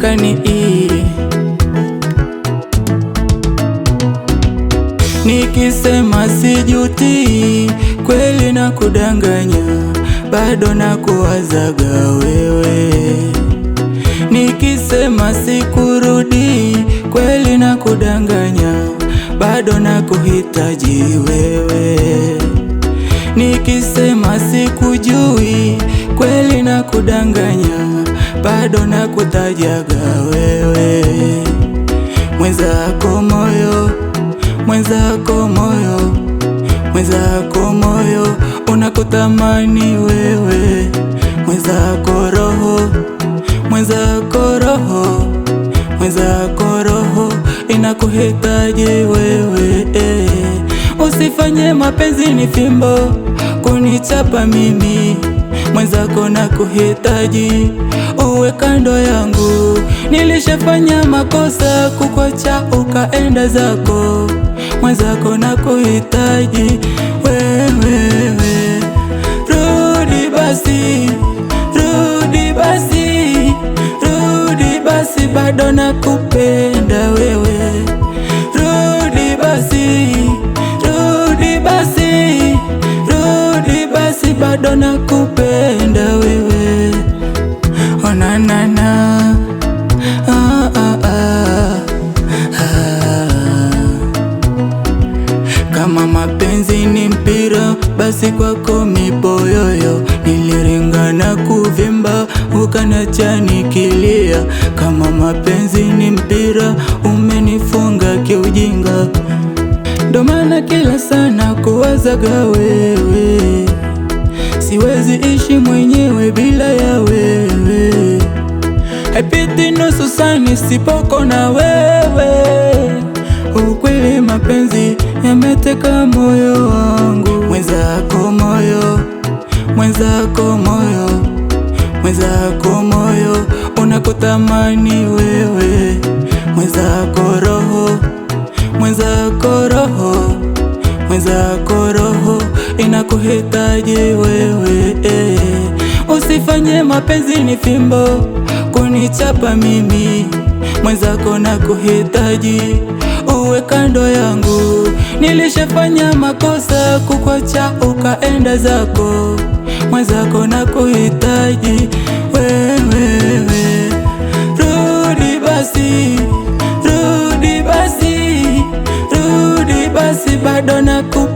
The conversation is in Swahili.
haionekani. Nikisema sijuti, kweli na kudanganya, bado na kuwazaga wewe. Nikisema sikurudi, kweli na kudanganya, bado na kuhitaji wewe. Nikisema sikujui, kweli na kudanganya, bado na kutajaga wewe. Mwenzako moyo, mwenzako moyo, mwenzako moyo unakutamani wewe. Mwenzako roho, mwenzako roho, mwenzako roho inakuhitaji wewe. Usifanye mapenzi ni fimbo kunichapa mimi, mwenzako nakuhitaji uwe kando yangu. Nilishafanya makosa kukuacha ukaenda zako, mwenzako nakuhitaji wewe. Rudi basi, rudi basi, rudi basi, bado nakupenda wewe. Rudi basi, rudi basi, rudi basi, bado nakupenda wewe. Oh na na na, ah ah ah ah. Kama mapenzi ni mpira, basi kwako miboyoyo. Niliringa na kuvimba, ukaniacha nikilia. Kama mapenzi ni mpira, umenifunga kiujinga. Ndo maana kila sana kuwazaga wewe, siwezi ishi mwenyewe bila ya wewe. Haipiti nusu saa nisipoko na wewe. Ukweli mapenzi yameteka moyo wangu. Mwenzako moyo, mwenzako moyo, mwenzako moyo unakutamani wewe. Mwenzako roho, mwenzako roho, mwenzako roho inakuhitaji wewe. Usifanye mapenzi ni fimbo kunichapa mimi, mwenzako nakuhitaji uwe kando yangu. Nilishafanya makosa kukuacha ukaenda zako, mwenzako nakuhitaji wewe. Rudi basi, rudi basi, rudi basi, bado nakupenda